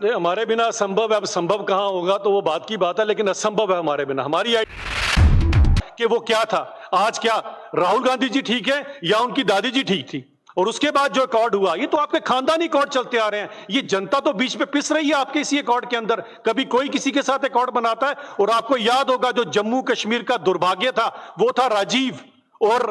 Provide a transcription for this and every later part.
नहीं, हमारे बिना असंभव है। अब संभव कहाँ होगा तो वो बात की बात है, लेकिन असंभव है हमारे बिना। हमारी कि वो क्या था, आज क्या राहुल गांधी जी ठीक है या उनकी दादी जी ठीक थी? और उसके बाद जो अकॉर्ड हुआ, ये तो आपके खानदानी अकॉर्ड चलते आ रहे हैं। ये जनता तो बीच में पिस रही है आपके इसी अकॉर्ड के अंदर। कभी कोई किसी के साथ अकॉर्ड बनाता है, और आपको याद होगा जो जम्मू कश्मीर का दुर्भाग्य था वो था राजीव और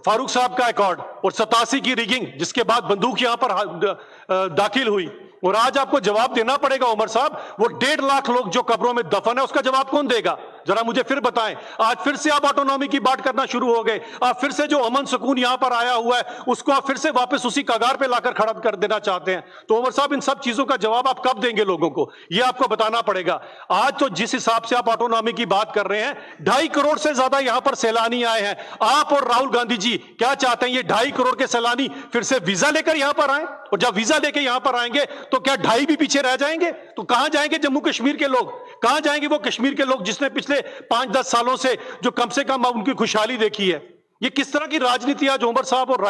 फारूक साहब का अकॉर्ड, और 87 की रिगिंग, जिसके बाद बंदूक यहां पर दाखिल हुई। और आज आपको जवाब देना पड़ेगा उमर साहब, वो 1.5 लाख लोग जो कब्रों में दफन है उसका जवाब कौन देगा? जरा मुझे फिर बताएं। आज फिर से आप ऑटोनॉमी की बात करना शुरू हो गए। आप फिर से जो अमन सुकून यहां पर आया हुआ है उसको आप फिर से वापस उसी कगार पे लाकर खड़ा कर देना चाहते हैं। तो उमर साहब, इन सब चीजों का जवाब आप कब देंगे लोगों को, ये आपको बताना पड़ेगा। आज तो जिस हिसाब से आप ऑटोनॉमी की बात कर रहे हैं, 2.5 करोड़ से ज्यादा यहां पर सैलानी आए हैं। आप और राहुल गांधी जी क्या चाहते हैं? ये 2.5 करोड़ के सैलानी फिर से वीजा लेकर यहां पर आए, और जब वीजा लेकर यहां पर आएंगे तो क्या 2.5 भी पीछे रह जाएंगे? तो कहां जाएंगे जम्मू कश्मीर के लोग? कहां जाएंगे वो कश्मीर के लोग जिसने पिछले 5-10 सालों से जो कम से कम उनकी खुशहाली देखी है? ये किस तरह की राजनीति आज उमर साहब और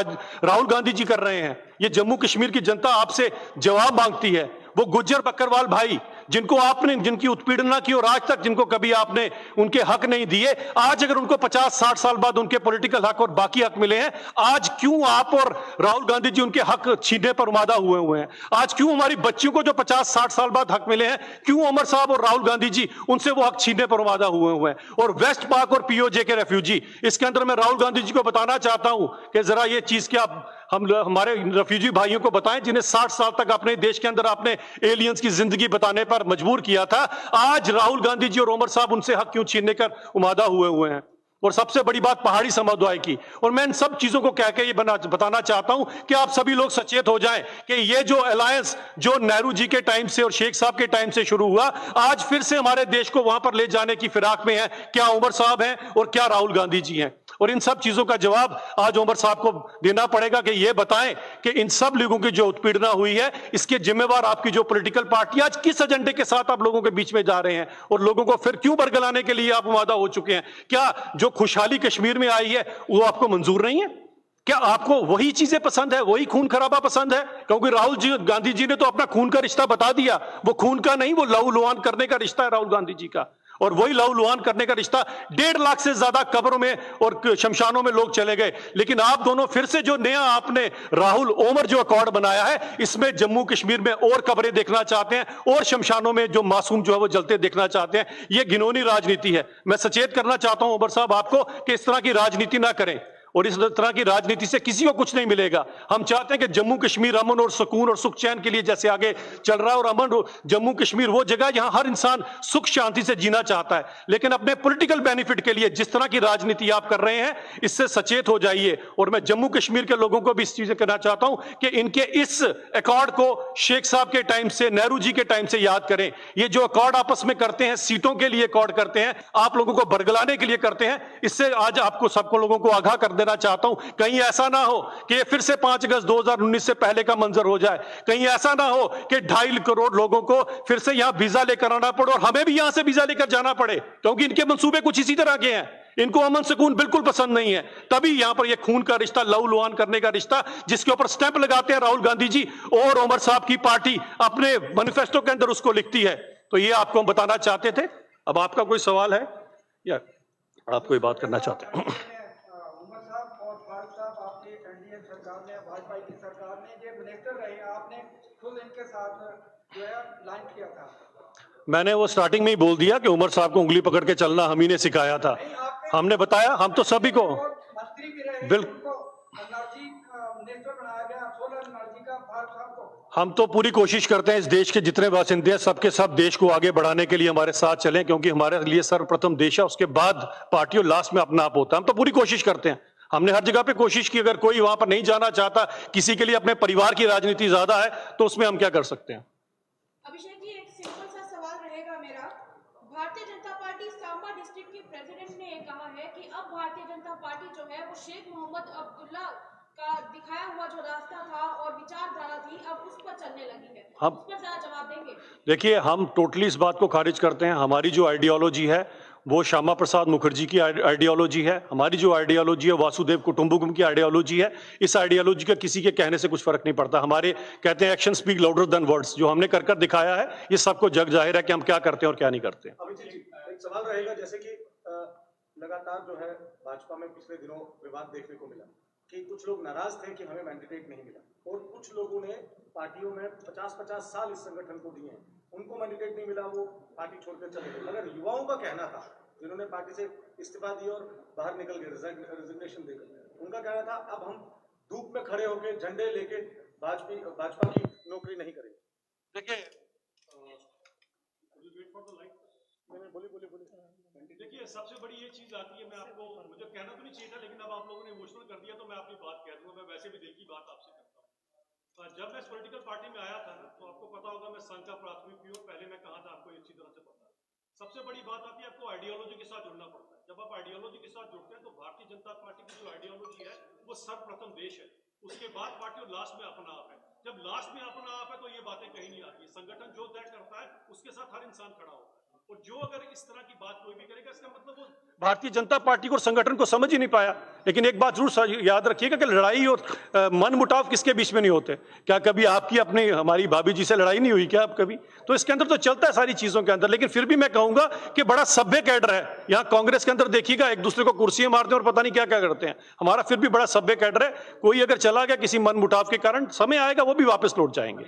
राहुल गांधी जी कर रहे हैं? ये जम्मू कश्मीर की जनता आपसे जवाब मांगती है। वो गुज्जर बकरवाल भाई जिनको आपने, जिनकी उत्पीड़ना की और आज तक जिनको कभी आपने उनके हक नहीं दिए, आज अगर उनको 50-60 साल बाद उनके पॉलिटिकल हक और बाकी हक मिले हैं, आज क्यों आप और राहुल गांधी जी उनके हक छीनने पर उमादा हुए हैं? आज क्यों हमारी बच्चियों को जो 50-60 साल बाद हक मिले हैं, क्यों उमर साहब और राहुल गांधी जी उनसे वो हक छीनने पर उमादा हुए हैं? और वेस्ट पाक और पीओजे के रेफ्यूजी, इसके अंदर मैं राहुल गांधी जी को बताना चाहता हूं कि जरा ये चीज क्या हम हमारे रेफ्यूजी भाइयों को बताएं, जिन्हें 60 साल तक अपने देश के अंदर आपने एलियंस की जिंदगी बताने पर मजबूर किया था। आज राहुल गांधी जी और उमर साहब उनसे हक क्यों छीनने कर उमादा हुए हैं? और सबसे बड़ी बात पहाड़ी समुदाय की। और मैं इन सब चीजों को कह के ये बताना चाहता हूं कि आप सभी लोग सचेत हो जाएं कि ये जो अलायंस जो नेहरू जी के टाइम से और शेख साहब के टाइम से शुरू हुआ, आज फिर से हमारे देश को वहां पर ले जाने की फिराक में है। क्या उमर साहब हैं और क्या राहुल गांधी जी हैं? और इन सब चीजों का जवाब आज उमर साहब को देना पड़ेगा कि ये बताएं कि इन सब लोगों की जो उत्पीड़ना हुई है, इसके जिम्मेवार आपकी जो पॉलिटिकल पार्टी, आज किस एजेंडे के साथ आप लोगों के बीच में जा रहे हैं और लोगों को फिर क्यों बरगलाने के लिए आप उमादा हो चुके हैं? क्या जो खुशहाली कश्मीर में आई है वो आपको मंजूर नहीं है? क्या आपको वही चीजें पसंद है, वही खून खराबा पसंद है? क्योंकि राहुल जी गांधी जी ने तो अपना खून का रिश्ता बता दिया। वो खून का नहीं, वो लहू लुहान करने का रिश्ता है राहुल गांधी जी का। और वही लहू लुहान करने का रिश्ता, 1.5 लाख से ज्यादा कब्रों में और शमशानों में लोग चले गए। लेकिन आप दोनों फिर से जो नया आपने राहुल ओमर जो अकॉर्ड बनाया है, इसमें जम्मू कश्मीर में और कब्रें देखना चाहते हैं और शमशानों में जो मासूम जो है वो जलते देखना चाहते हैं। ये घिनौनी राजनीति है। मैं सचेत करना चाहता हूं उमर साहब आपको कि इस तरह की राजनीति ना करें, और इस तरह की राजनीति से किसी को कुछ नहीं मिलेगा। हम चाहते हैं कि जम्मू कश्मीर अमन और सुकून और सुख चैन के लिए जैसे आगे चल रहा है, और अमन जम्मू कश्मीर वो जगह जहां हर इंसान सुख शांति से जीना चाहता है। लेकिन अपने पॉलिटिकल बेनिफिट के लिए जिस तरह की राजनीति आप कर रहे हैं, इससे सचेत हो जाइए। और मैं जम्मू कश्मीर के लोगों को भी इस चीज कहना चाहता हूं कि इनके इस अकॉर्ड को शेख साहब के टाइम से, नेहरू जी के टाइम से याद करें। ये जो अकॉर्ड आपस में करते हैं, सीटों के लिए अकॉर्ड करते हैं, आप लोगों को बरगलाने के लिए करते हैं। इससे आज आपको सबको लोगों को आगाह कर देना चाहता हूं, कहीं ऐसा ना हो कि फिर से 5 अगस्त 2019 से पहले का मंजर हो जाए। कहीं ऐसा ना हो कि 2.5 करोड़ लोगों को फिर से यहां वीजा लेकर आना पड़े और हमें भी यहां से वीजा लेकर जाना पड़े, क्योंकि इनके मंसूबे कुछ इसी तरह के हैं। इनको अमन सुकून बिल्कुल पसंद नहीं है। तभी यहां पर यह खून का रिश्ता, लहू लुहान करने का रिश्ता, जिसके ऊपर स्टैंप लगाते हैं राहुल गांधी जी और उमर साहब की पार्टी अपने मैनिफेस्टो के अंदर उसको लिखती है। तो ये आपको हम बताना चाहते थे। अब आपका कोई सवाल है या आप कोई बात करना चाहते हैं? सरकार ने, भाजपा की सरकार ने जो मिनिस्टर रहे, आपने खुद इनके साथ जो है लाइन किया था। मैंने वो स्टार्टिंग में ही बोल दिया कि उमर साहब को उंगली पकड़ के चलना हम ही ने सिखाया था। हमने बताया, हम तो सभी को मंत्री भी रहे, बिल्कुल एनर्जी मिनिस्टर बनाया गया, सोलर एनर्जी का भारत साहब को। हम तो पूरी कोशिश करते हैं इस देश के जितने बासिंदे हैं सबके सब देश को आगे बढ़ाने के लिए हमारे साथ चलें, क्योंकि हमारे लिए सर्वप्रथम देश है, उसके बाद पार्टी और लास्ट में अपना आप होता है। हम तो पूरी कोशिश करते हैं। हमने हर जगह पे कोशिश की। अगर कोई वहां पर नहीं जाना चाहता, किसी के लिए अपने परिवार की राजनीति ज्यादा है, तो उसमें हम क्या कर सकते हैं? अभिषेक जी, एक सिंपल सा सवाल रहेगा मेरा। भारतीय जनता पार्टी सांबा डिस्ट्रिक्ट के प्रेसिडेंट ने कहा है कि अब भारतीय जनता पार्टी जो है वो शेख मोहम्मद अब्दुल्ला का दिखाया हुआ जो रास्ता था और विचारधारा थी, अब उस पर चलने लगी है। उस पर जरा जवाब देंगे? देखिए, हम टोटली इस बात को खारिज करते हैं। हमारी जो आइडियोलॉजी है वो श्यामा प्रसाद मुखर्जी की आइडियोलॉजी है। हमारी जो आइडियोलॉजी है वासुदेव कुटुंबकम की आइडियोलॉजी है। इस आइडियोलॉजी का किसी के कहने से कुछ फर्क नहीं पड़ता। हमारे कहते हैं action speak louder than words, जो हमने कर दिखाया है ये सबको जग जाहिर है कि हम क्या करते हैं और क्या नहीं करते हैं। अभिजीत जी, एक सवाल रहेगा, जैसे कि लगातार जो है भाजपा में पिछले दिनों विवाद देखने को मिला कि कुछ लोग नाराज थे कि हमें मैंडेट नहीं मिला, और कुछ लोगों ने पार्टियों में 50-50 साल इस संगठन को दिए हैं, उनको मैंडेट नहीं मिला, वो पार्टी छोड़कर चले गए। मगर युवाओं का कहना था, जिन्होंने पार्टी से इस्तीफा दिया और बाहर निकल गए रिजिग्नेशन देकर, उनका कहना था अब हम धूप में खड़े होकर झंडे लेके भाजपा की नौकरी नहीं करेंगे। देखिए बोलिए। सबसे बड़ी ये चीज आती है, मैं आपको, मुझे कहना तो नहीं चाहिए था लेकिन अब आप लोगों ने इमोशनल कर दिया तो मैं अपनी बात कह दूंगा। मैं वैसे भी दिल की बात आपसे करता हूँ। जब मैं इस पॉलिटिकल पार्टी में आया था ना, तो आपको पता होगा मैं संघ का प्राथमिक पीओ पहले मैं कहा था, आपको अच्छी तरह से पता है। सबसे बड़ी बात आती है आपको आइडियोलॉजी के साथ जुड़ना पड़ता है। जब आप आइडियोलॉजी के साथ जुड़ते हैं तो भारतीय जनता पार्टी की जो आइडियोलॉजी है वो सर्वप्रथम देश है, उसके बाद पार्टी और लास्ट में अपना आप है। जब लास्ट में अपना आप है तो ये बातें कहीं नहीं आती। संगठन जो तय करता है उसके साथ हर इंसान खड़ा होता है, और जो अगर इस तरह की बात कोई भी करेगा इसका मतलब वो भारतीय जनता पार्टी को और संगठन को समझ ही नहीं पाया। लेकिन एक बात जरूर याद रखिएगा कि लड़ाई और मन मुटाव किसके बीच में नहीं होते। क्या कभी आपकी अपनी हमारी भाभी जी से लड़ाई नहीं हुई क्या आप कभी? तो इसके अंदर तो चलता है सारी चीजों के अंदर। लेकिन फिर भी मैं कहूंगा कि बड़ा सभ्य कैडर है। यहाँ कांग्रेस के अंदर देखिएगा एक दूसरे को कुर्सियां मारते हैं और पता नहीं क्या क्या करते हैं। हमारा फिर भी बड़ा सभ्य कैडर है। कोई अगर चला गया किसी मन मुटाव के कारण, समय आएगा वो भी वापस लौट जाएंगे।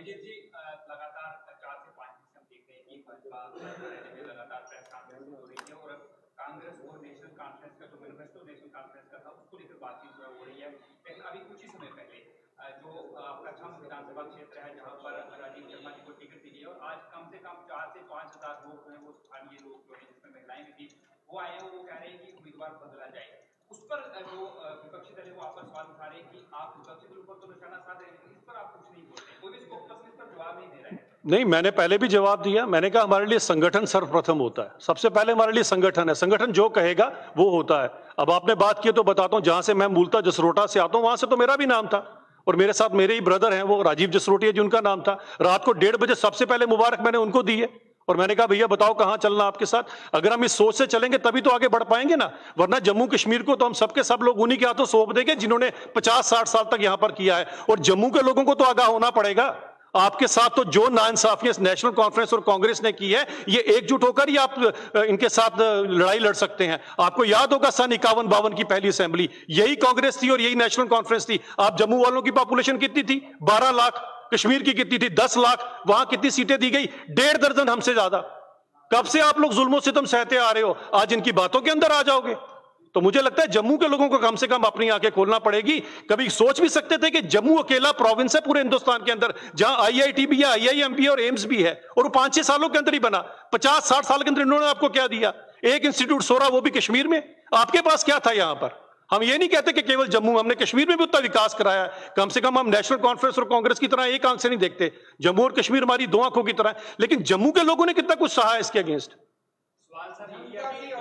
विधानसभा क्षेत्र है जहां पर राजीव शर्मा जी को टिकट दी गई और आज कम से कम 4 से 5 हजार लोग जो है वो स्थानीय लोग जो है जिसमें महिलाएं भी थी वो आए हैं, वो कह रहे हैं कि उम्मीदवार बदला जाए। उस पर जो विपक्षी दल है वो आपस सवाल उठा रहे हैं कि आप विपक्षी दल पर तो निशाना साध रहे हैं, इस पर आप कुछ नहीं बोल रहे, कोई भी इसको इस पर जवाब नहीं दे रहे हैं। नहीं, मैंने पहले भी जवाब दिया। मैंने कहा हमारे लिए संगठन सर्वप्रथम होता है। सबसे पहले हमारे लिए संगठन है। संगठन जो कहेगा वो होता है। अब आपने बात की तो बताता हूं, जहां से मैं मूलतः जसरोटा से आता हूं वहां से तो मेरा भी नाम था, और मेरे साथ मेरे ही ब्रदर हैं वो राजीव जसरोटिया जी, उनका नाम था। रात को 1:30 बजे सबसे पहले मुबारक मैंने उनको दी है, और मैंने कहा भैया बताओ कहां चलना आपके साथ। अगर हम इस सोच से चलेंगे तभी तो आगे बढ़ पाएंगे ना, वरना जम्मू कश्मीर को तो हम सबके सब लोग उन्हीं के हाथों सौंप देंगे जिन्होंने 50-60 साल तक यहां पर किया है। और जम्मू के लोगों को तो आगाह होना पड़ेगा। आपके साथ तो जो नाइंसाफियां नेशनल कॉन्फ्रेंस और कांग्रेस ने की है, ये एकजुट होकर ही आप इनके साथ लड़ाई लड़ सकते हैं। आपको याद होगा सन 51-52 की पहली असेंबली यही कांग्रेस थी और यही नेशनल कॉन्फ्रेंस थी। आप जम्मू वालों की पॉपुलेशन कितनी थी? 12 लाख। कश्मीर की कितनी थी? 10 लाख। वहां कितनी सीटें दी गई? 1.5 दर्जन, हमसे ज्यादा। कब से आप लोग जुल्मों सितम सहते आ रहे हो? आज इनकी बातों के अंदर आ जाओगे? तो मुझे लगता है जम्मू के लोगों को कम से कम अपनी आंखें खोलना पड़ेगी। कभी सोच भी सकते थे कि जम्मू अकेला प्रोविंस है पूरे हिंदुस्तान के अंदर जहां आईआईटी भी है, आईआईएम भी है और एम्स भी है, और वो 5-6 सालों के अंदर ही बना। 50-60 साल के अंदर इन्होंने आपको क्या दिया? एक इंस्टीट्यूट सोरा, वो भी कश्मीर में। आपके पास क्या था यहां पर? हम ये नहीं कहते कि केवल जम्मू, हमने कश्मीर में भी उतना विकास कराया है। कम से कम हम नेशनल कॉन्फ्रेंस और कांग्रेस की तरह एक आंख से नहीं देखते। जम्मू और कश्मीर हमारी 2 आंखों की तरह। लेकिन जम्मू के लोगों ने कितना कुछ सहा है इसके अगेंस्ट। सवाल सर यही है कि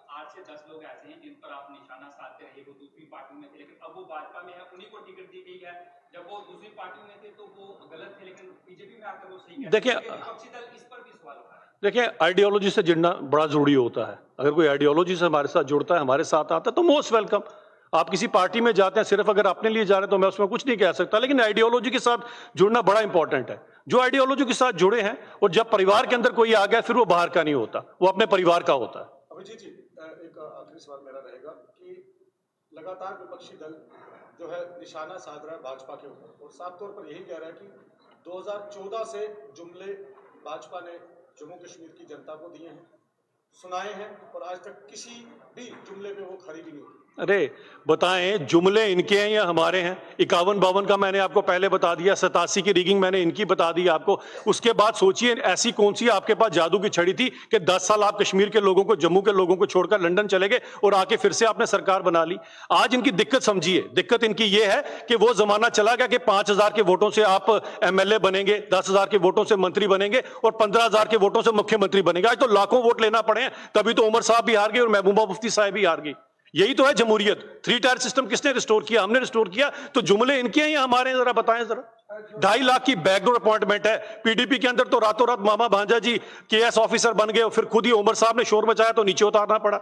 8 से 10 लोग ऐसे हैं जिन पर आप निशाना साधते रहे, वो दूसरी पार्टी में थे, लेकिन अब वो भाजपा में है, उन्हीं को टिकट दी गई है। जब वो दूसरी पार्टी में थे तो वो गलत थे, लेकिन बीजेपी में आकर वो सही है। देखिए, विपक्षी दल इस पर भी सवाल उठा रहे हैं। देखिए, आइडियोलॉजी से जुड़ना बड़ा जरूरी होता है। अगर कोई आइडियोलॉजी से हमारे साथ जुड़ता है, हमारे साथ आता है, तो मोस्ट वेलकम। आप किसी पार्टी में जाते हैं सिर्फ अगर अपने लिए जा रहे हैं तो मैं उसमें कुछ नहीं कह सकता, लेकिन आइडियोलॉजी के साथ जुड़ना बड़ा इंपॉर्टेंट है। जो आइडियोलॉजी के साथ जुड़े हैं, और जब परिवार के अंदर कोई आ गया फिर वो बाहर का नहीं होता, वो अपने परिवार का होता है। अभिजीत जी, एक आखिरी सवाल मेरा रहेगा कि लगातार विपक्षी दल जो है निशाना साध रहा है भाजपा के ऊपर, और साफ तौर पर यही कह रहा है कि 2014 से जुमले भाजपा ने जम्मू कश्मीर की जनता को दिए हैं, सुनाए हैं, और आज तक किसी भी जुमले में वो खड़ी भी नहीं हुई। अरे बताएं, जुमले इनके हैं या हमारे हैं? 51-52 का मैंने आपको पहले बता दिया, 87 की रिगिंग मैंने इनकी बता दी आपको। उसके बाद सोचिए ऐसी कौन सी आपके पास जादू की छड़ी थी कि 10 साल आप कश्मीर के लोगों को, जम्मू के लोगों को छोड़कर लंदन चले गए और आके फिर से आपने सरकार बना ली। आज इनकी दिक्कत समझिए। दिक्कत इनकी ये है कि वो जमाना चला गया कि 5000 के वोटों से आप एमएलए बनेंगे, 10,000 के वोटों से मंत्री बनेंगे और 15,000 के वोटों से मुख्यमंत्री बनेंगे। आज तो लाखों वोट लेना पड़े हैं, तभी तो उमर साहब भी हार गए और महबूबा मुफ्ती साहब भी हार गई। यही तो है जमहूरियत। 3 टायर सिस्टम किसने रिस्टोर किया? हमने रिस्टोर किया। तो जुमले इनके हैं या हमारे हैं? जरा बताएं जरा। 2.5 लाख की बैकडोर अपॉइंटमेंट है पीडीपी के अंदर, तो रातों रात मामा भांजा जी केएस ऑफिसर बन गए और फिर खुद ही उमर साहब ने शोर मचाया तो नीचे उतारना पड़ा।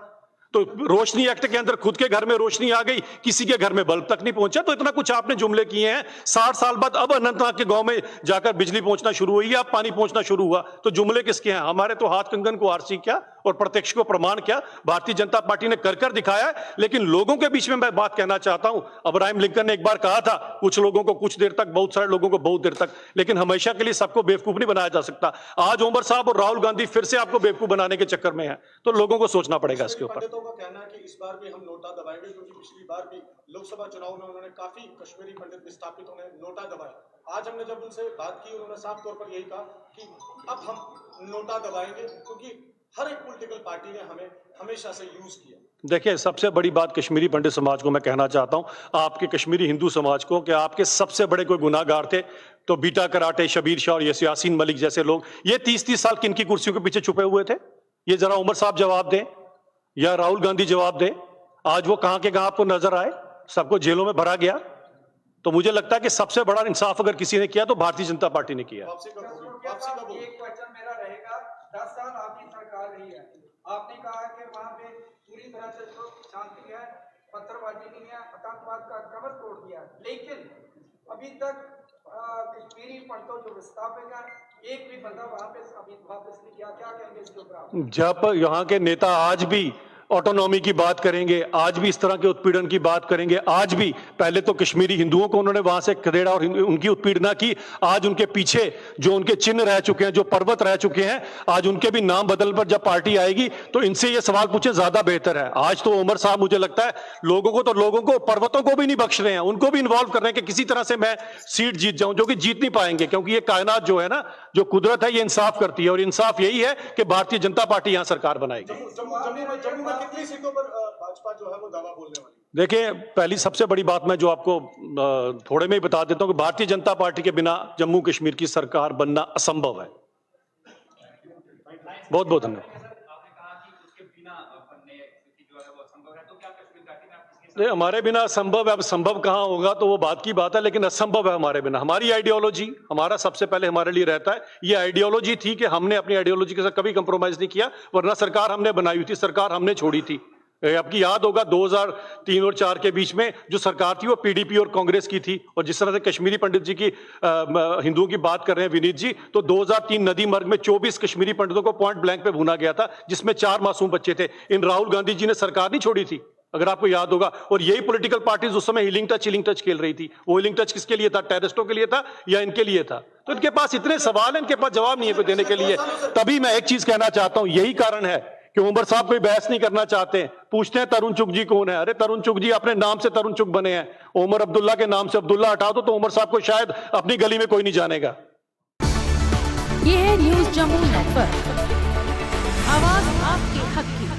तो रोशनी एक्ट के अंदर खुद के घर में रोशनी आ गई, किसी के घर में बल्ब तक नहीं पहुंचा। तो इतना कुछ आपने जुमले किए हैं। 60 साल बाद अब अनंतनाग के गांव में जाकर बिजली पहुंचना शुरू हुई है, अब पानी पहुंचना शुरू हुआ। तो जुमले किसके हैं? हमारे तो हाथ कंगन को आरसी क्या और प्रत्यक्ष को प्रमाण क्या भारतीय जनता पार्टी ने कर दिखाया है। लेकिन लोगों के बीच में मैं बात कहना चाहता हूं, अब्राहम लिंकन ने एक बार कहा था, कुछ लोगों को कुछ देर तक, बहुत सारे लोगों को बहुत देर तक, लेकिन हमेशा के लिए सबको बेवकूफ नहीं बनाया जा सकता। आज उमर साहब और राहुल गांधी फिर से आपको बेवकूफ बनाने के चक्कर में है, तो लोगों को सोचना पड़ेगा इसके ऊपर। पंडितों का कहना है कि इस बार भी हम नोटा दबाएंगे, क्योंकि पिछली बार भी लोकसभा चुनाव में उन्होंने काफी कश्मीरी पंडित विस्थापितों ने नोटा दबाया। आज हमने जब उनसे बात की, उन्होंने साफ तौर पर यही कहा कि अब हम नोटा दबाएंगे, क्योंकि हर एक पॉलिटिकल पार्टी ने हमें हमेशा से यूज किया। देखिए, सबसे बड़ी बात कश्मीरी पंडित समाज को मैं कहना चाहता हूं, आपके कश्मीरी हिंदू समाज को, कि आपके सबसे बड़े कोई गुनाहगार थे तो बीटा कराटे, शबीर शाह और यासीन मलिक जैसे लोग, ये 30-30 साल किनकी कुर्सियों के पीछे छुपे हुए थे? ये जरा उमर साहब जवाब दें या राहुल गांधी जवाब दें। आज वो कहां के कहां आपको नजर आए? सबको जेलों में भरा गया। तो मुझे लगता है कि सबसे बड़ा इंसाफ अगर किसी ने किया तो भारतीय जनता पार्टी ने किया। एक क्वेश्चन मेरा रहेगा, 10 साल आपकी सरकार रही है, आपने कहा है कि वहाँ पे पूरी तरह से तो शांति है, पत्थरबाजी नहीं है, आतंकवाद का कमर तोड़ दिया, लेकिन अभी तक कश्मीरी पंडितों जो विस्थापित है, एक भी बंदा वहाँ पे अभी वापस नहीं किया। क्या कहेंगे इसके ऊपर आप? जब यहाँ के नेता आज भी ऑटोनॉमी की बात करेंगे, आज भी इस तरह के उत्पीड़न की बात करेंगे, आज भी पहले तो कश्मीरी हिंदुओं को उन्होंने वहां से खदेड़ा और उनकी उत्पीड़ना की, आज उनके पीछे जो उनके चिन्ह रह चुके हैं, जो पर्वत रह चुके हैं, आज उनके भी नाम बदल पर जब पार्टी आएगी तो इनसे ये सवाल पूछे ज्यादा बेहतर है। आज तो उमर साहब मुझे लगता है लोगों को पर्वतों को भी नहीं बख्श रहे हैं, उनको भी इन्वॉल्व कर रहे हैं कि किसी तरह से मैं सीट जीत जाऊं, जो कि जीत नहीं पाएंगे, क्योंकि ये कायनात जो है ना, जो कुदरत है, ये इंसाफ करती है और इंसाफ यही है कि भारतीय जनता पार्टी यहां सरकार बनाएगी। जम्मू में कितनी सीटों पर भाजपा जो है वो दावा बोलने वाली? देखिए, पहली सबसे बड़ी बात मैं जो आपको थोड़े में ही बता देता हूं कि भारतीय जनता पार्टी के बिना जम्मू कश्मीर की सरकार बनना असंभव है। बहुत बहुत धन्यवाद। आपने कहा कि उसके बिना बनने जो है वो असंभव है, तो क्या कश्मीर घाटी में आप किसके नहीं, हमारे बिना असंभव है। अब संभव कहाँ होगा तो वो बात की बात है, लेकिन असंभव है हमारे बिना। हमारी आइडियोलॉजी, हमारा सबसे पहले हमारे लिए रहता है, ये आइडियोलॉजी थी कि हमने अपनी आइडियोलॉजी के साथ कभी कंप्रोमाइज नहीं किया, वरना सरकार हमने बनाई हुई थी, सरकार हमने छोड़ी थी। आपकी याद होगा 2003 और 4 के बीच में जो सरकार थी वो पीडीपी और कांग्रेस की थी। और जिस तरह से कश्मीरी पंडित जी की हिंदुओं की बात कर रहे हैं विनीत जी, तो 2003 नदी मार्ग में 24 कश्मीरी पंडितों को पॉइंट ब्लैंक पे भूना गया था, जिसमें 4 मासूम बच्चे थे। इन राहुल गांधी जी ने सरकार नहीं छोड़ी थी, अगर आपको याद होगा। और यही पॉलिटिकल पार्टीज उस समय हीलिंग टच खेल रही थी। वो हीलिंग टच किसके लिए था? टेररिस्टों के लिए था या इनके लिए था? तो इनके पास इतने सवाल हैं, इनके पास जवाब नहीं है कोई देने के लिए। तभी मैं एक चीज कहना चाहता हूं, यही कारण है कि उमर साहब कोई बहस नहीं करना चाहते। पूछते हैं तरुण चुग जी कौन है? अरे तरुण चुग जी अपने नाम से तरुण चुग बने हैं, उमर अब्दुल्ला के नाम से अब्दुल्ला हटा दो तो उमर साहब को शायद अपनी गली में कोई नहीं जानेगा। ये है न्यूज़ जम्मू नेटवर्क, आवाज आपके हक की।